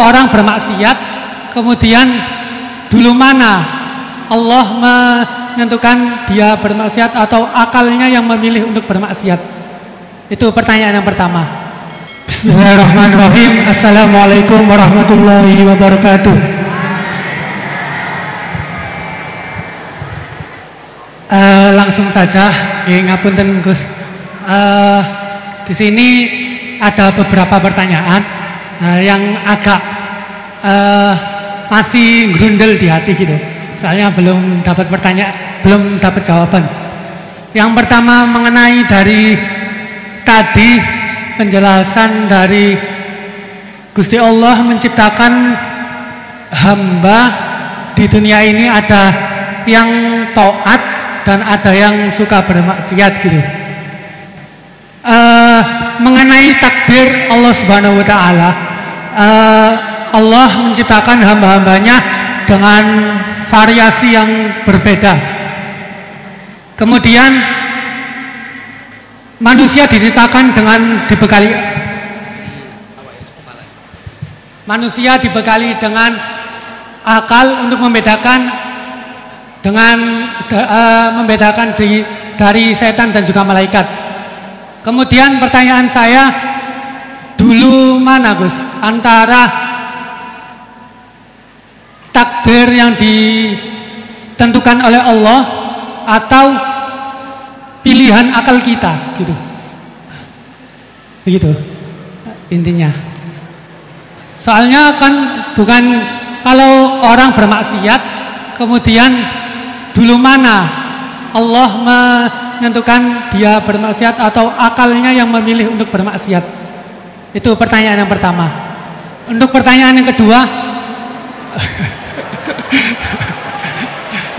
orang bermaksiat, kemudian dulu mana Allah menentukan dia bermaksiat atau akalnya yang memilih untuk bermaksiat? Itu pertanyaan yang pertama. Bismillahirrahmanirrahim. Assalamualaikum warahmatullahi wabarakatuh. Langsung saja, ngapunten Gus. Di sini ada beberapa pertanyaan yang agak masih grundel di hati gitu. Soalnya belum dapat jawaban. Yang pertama mengenai dari tadi penjelasan dari Gusti Allah menciptakan hamba di dunia ini, ada yang taat dan ada yang suka bermaksiat gitu. Mengenai takdir Allah Subhanahu wa taala, Allah menciptakan hamba-hambanya dengan variasi yang berbeda. Kemudian manusia diciptakan dengan dibekali dengan akal untuk membedakan dari setan dan juga malaikat. Kemudian pertanyaan saya, dulu mana Gus antara takdir yang ditentukan oleh Allah atau pilihan akal kita gitu. Begitu intinya. Soalnya kan bukan kalau orang bermaksiat kemudian dulu mana Allah menentukan dia bermaksiat atau akalnya yang memilih untuk bermaksiat. Itu pertanyaan yang pertama. Untuk pertanyaan yang kedua,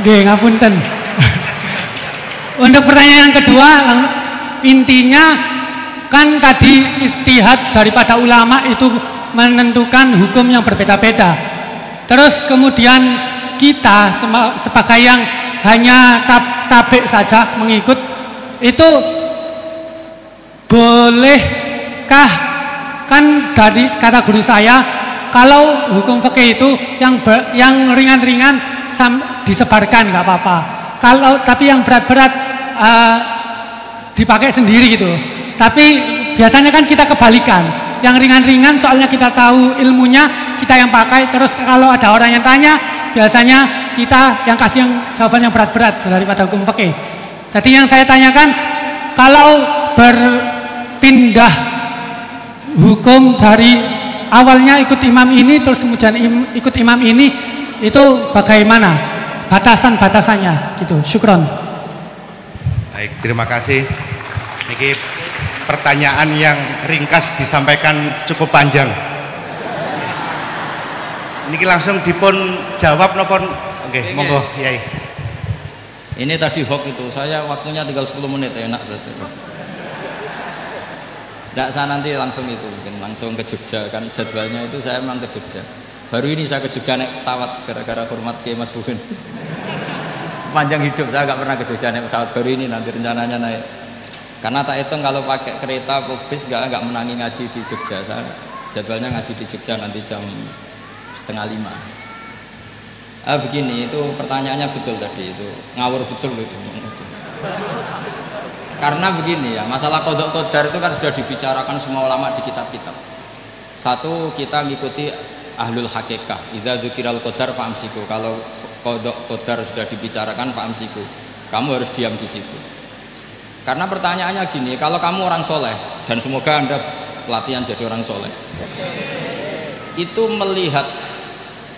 ngapunten. Untuk pertanyaan yang kedua, intinya kan tadi istihad daripada ulama itu menentukan hukum yang berbeda-beda. Terus kemudian kita sebagai yang hanya tabik saja mengikut, itu bolehkah? Kan dari kata guru saya, kalau hukum fikih itu yang ringan-ringan disebarkan nggak apa-apa. Tapi yang berat-berat dipakai sendiri gitu. Tapi biasanya kan kita kebalikan. Yang ringan-ringan soalnya kita tahu ilmunya, kita yang pakai. Terus kalau ada orang yang tanya, biasanya kita yang kasih jawaban yang berat-berat daripada hukum fikih. Jadi yang saya tanyakan, kalau berpindah hukum dari awalnya ikut imam ini terus kemudian ikut imam ini, itu bagaimana batasan-batasannya gitu. Syukron. Baik, terima kasih. Ini pertanyaan yang ringkas disampaikan cukup panjang. Niki langsung dipun jawab nopon. Oke, monggo Yai. Ini tadi hoax itu, saya waktunya tinggal 10 menit, enak saja. Tidak, saya nanti langsung itu, mungkin langsung ke Jogja, kan jadwalnya itu saya memang ke Jogja. Baru ini saya ke Jogja naik pesawat gara-gara hormat ke Mas Bukin. Sepanjang hidup saya nggak pernah ke Jogja naik pesawat, baru ini nanti rencananya naik. Karena tak hitung kalau pakai kereta atau bis nggak menangi ngaji di Jogja. Saya jadwalnya ngaji di Jogja nanti jam 4:30. Begini, itu pertanyaannya betul tadi, itu ngawur betul itu. Karena begini ya, masalah qadha qadar itu kan sudah dibicarakan semua ulama di kitab-kitab. Satu, kita mengikuti ahlul hakikah. Idza dzukiral qadar fa'amsiku. Kalau qadha qadar sudah dibicarakan fa'amsiku, kamu harus diam di situ. Karena pertanyaannya gini, kalau kamu orang soleh, dan semoga Anda pelatihan jadi orang soleh, itu melihat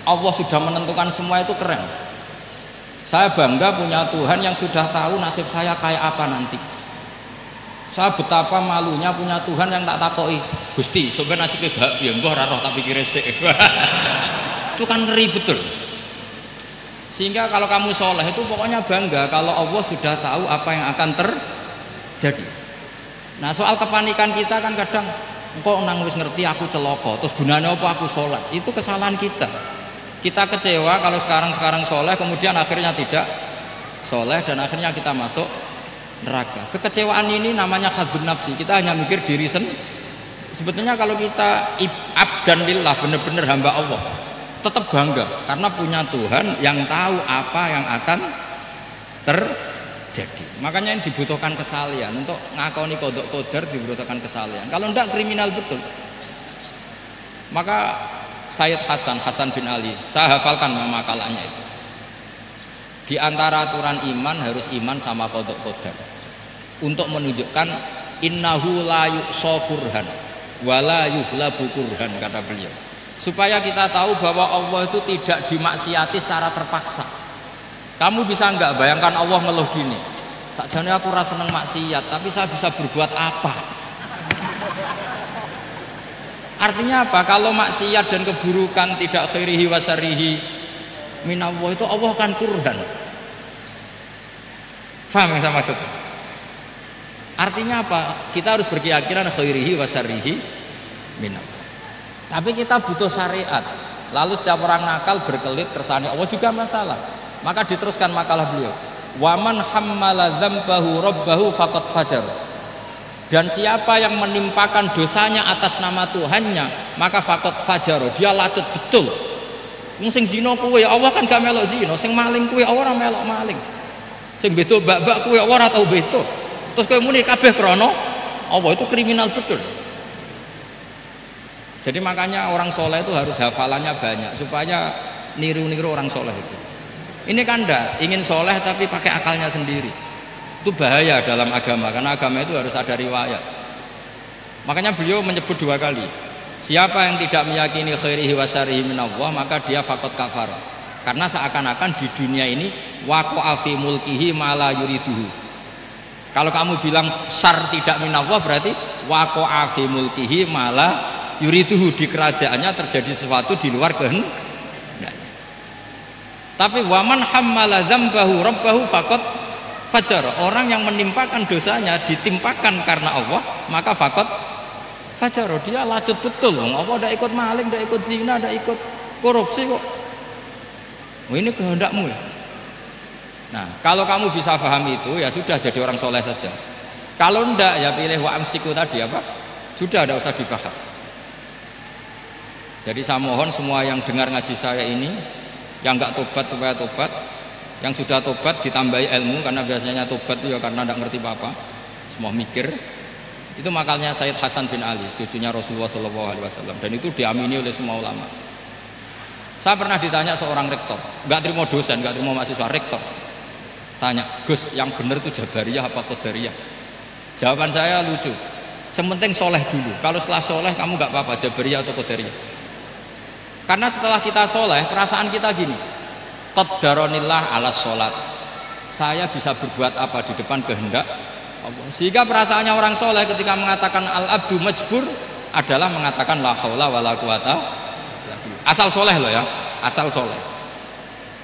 Allah sudah menentukan semua, itu keren. Saya bangga punya Tuhan yang sudah tahu nasib saya kayak apa nanti. Saya betapa malunya punya Tuhan yang tak takoi, Gusti sebenarnya nasibnya bahagia, mbah ora roh tapi kira sik. Itu kan ngeri betul. Sehingga kalau kamu soleh itu pokoknya bangga kalau Allah sudah tahu apa yang akan terjadi. Nah, soal kepanikan kita kan kadang, kok nang wis ngerti aku celaka, terus gunanya apa aku sholat? Itu kesalahan kita. Kita kecewa kalau sekarang soleh, kemudian akhirnya tidak soleh dan akhirnya kita masuk neraka. Kekecewaan ini namanya khadun nafsi. Kita hanya mikir diri Sebetulnya kalau kita abdan lillah, benar-benar hamba Allah, tetap bangga karena punya Tuhan yang tahu apa yang akan terjadi. Makanya yang dibutuhkan kesalian untuk ngakoni qada qadar, dibutuhkan kesalian. Kalau enggak kriminal betul. Maka Sayyid Hasan bin Ali, saya hafalkan makalahnya itu. Di antara aturan iman harus iman sama qada qadar. Untuk menunjukkan innahu la yuqsa qurhan wala yuhlabu qurhan, kata beliau. Supaya kita tahu bahwa Allah itu tidak dimaksiati secara terpaksa. Kamu bisa enggak bayangkan Allah ngeluh gini, sakjane aku ora seneng maksiat tapi saya bisa berbuat apa? Artinya apa? Kalau maksiat dan keburukan tidak khairihi wa syarrihi minallah, itu Allah kan kurhan. Faham yang saya maksud? Artinya apa? Kita harus berkeyakinan khairihi wa syarrihi minallah. Tapi kita butuh syariat. Lalu setiap orang nakal berkelit kersane Allah juga masalah. Maka diteruskan makalah beliau, waman hammala dzambahu rabbahu faqad fajar. Dan siapa yang menimpakan dosanya atas nama Tuhannya, maka faqad fajar, dia lacut betul. Sing zina kuwe Allah kan gak melok zina, sing maling kuwe ora melok maling, sing beto bak-bak kuwe ora tau beto. Terus kowe muni kabeh krana Allah, itu kriminal betul. Jadi makanya orang soleh itu harus hafalannya banyak supaya niru-niru orang soleh itu. Ini kan enggak ingin soleh tapi pakai akalnya sendiri. Itu bahaya dalam agama, karena agama itu harus ada riwayat. Makanya beliau menyebut 2 kali, siapa yang tidak meyakini khairihi wa syarrihi minallah, maka dia faqad kafar. Karena seakan-akan di dunia ini waqa'a fi mulkihi ma la yuriduhu. Kalau kamu bilang syar tidak minallah, berarti waqa'a fi mulkihi ma la yuriduhu, di kerajaannya terjadi sesuatu di luar kehendak. Tapi waman hammala dzambahu rabbahu faqad fajar, orang yang menimpakan dosanya ditimpakan karena Allah, maka faqad fajar, dia lacut betul. Allah ndak ikut maling, ndak ikut zina, ndak ikut korupsi kok. Oh, ini kehendakmu ya. Nah, kalau kamu bisa paham itu, ya sudah jadi orang soleh saja. Kalau ndak, ya pilih wa amsiku tadi apa? Sudah, tidak usah dibahas. Jadi saya mohon semua yang dengar ngaji saya ini, yang enggak tobat supaya tobat, yang sudah tobat ditambahi ilmu, karena biasanya tobat itu ya karena tidak ngerti apa-apa, semua mikir. Itu makalnya Sayyid Hasan bin Ali, cucunya Rasulullah SAW, dan itu diamini oleh semua ulama. Saya pernah ditanya seorang rektor, enggak terima dosen, enggak terima mahasiswa, rektor tanya, Gus, yang benar itu Jabariyah apa Qadariyah? Jawaban saya lucu, sementing soleh dulu, kalau setelah soleh kamu enggak apa-apa Jabariyah atau Qadariyah. Karena setelah kita soleh, perasaan kita gini, qaddaronillah ala sholat, saya bisa berbuat apa di depan kehendak Allah. Sehingga perasaannya orang soleh ketika mengatakan al-abdu majbur adalah mengatakan la haula wala quwata, asal soleh loh ya, asal soleh.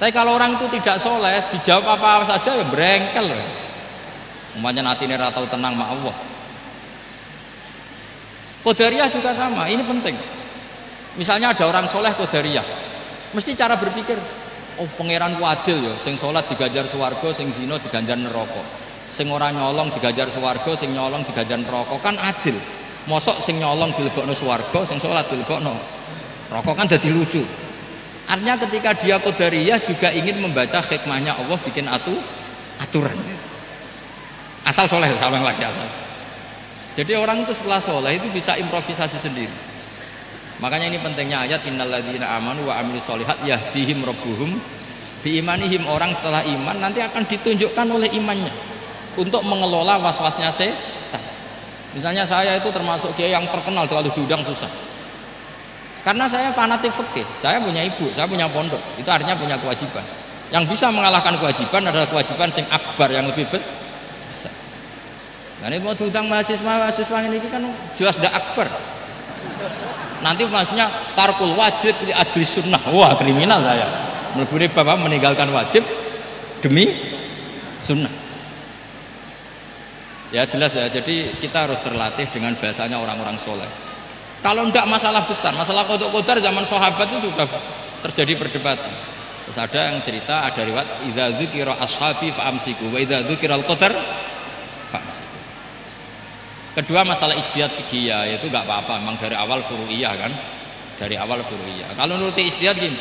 Tapi kalau orang itu tidak soleh, dijawab apa saja ya berengkel loh. Umpamanya natine ra tau tenang ma Allah. Qadariyah juga sama, ini penting. Misalnya ada orang soleh Qadariyah, mesti cara berpikir, oh pangeran ku adil ya, sing sholat diganjar swarga, sing zina diganjar neraka, sing ora nyolong diganjar swarga, sing nyolong diganjar neraka, kan adil. Mosok sing nyolong dilebokno swarga, sing sholat dilebokno neraka, kan jadi lucu. Artinya ketika dia Qadariyah juga ingin membaca hikmahnya Allah bikin aturan. Asal soleh, salah lagi asal. Jadi orang itu setelah soleh itu bisa improvisasi sendiri. Makanya ini pentingnya ayat innalladzina amanu wa amilus sholihat yahdihim rabbuhum biimanihim. Orang setelah iman nanti akan ditunjukkan oleh imannya untuk mengelola was-wasnya setan. Misalnya saya itu termasuk kiai yang terkenal, kalau diundang susah. Karena saya fanatik fikih, saya punya ibu, saya punya pondok, itu artinya punya kewajiban. Yang bisa mengalahkan kewajiban adalah kewajiban sing akbar, yang lebih besar. Nah ini mau diundang mahasiswa ini kan jelas tidak akbar. Nanti maksudnya tarkul wajib di ajli sunnah, wah kriminal saya. Meleburi bapak meninggalkan wajib demi sunnah. Ya jelas ya, jadi kita harus terlatih dengan bahasanya orang-orang soleh. Kalau tidak masalah besar, masalah qada qadar zaman sahabat itu sudah terjadi perdebatan. Terus ada yang cerita, ada riwayat idza dzukira ashabi fa amsiku wa idza dzukiral qadar fa amsiku. Kedua masalah ijtihad fikih itu nggak apa-apa, memang dari awal furu'iyah kan, dari awal furu'iyah. Kalau nuruti ijtihad gini,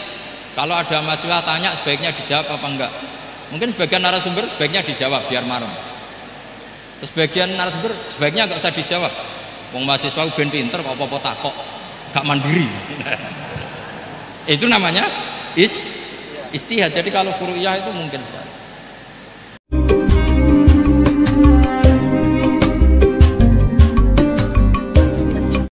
kalau ada mahasiswa tanya sebaiknya dijawab apa enggak? Mungkin sebagian narasumber sebaiknya dijawab biar marem. Terus sebagian narasumber sebaiknya nggak usah dijawab. Wong mahasiswa ben pinter kok apa-apa takok, gak mandiri. Itu namanya ijtihad. Jadi kalau furu'iyah itu mungkin sekali.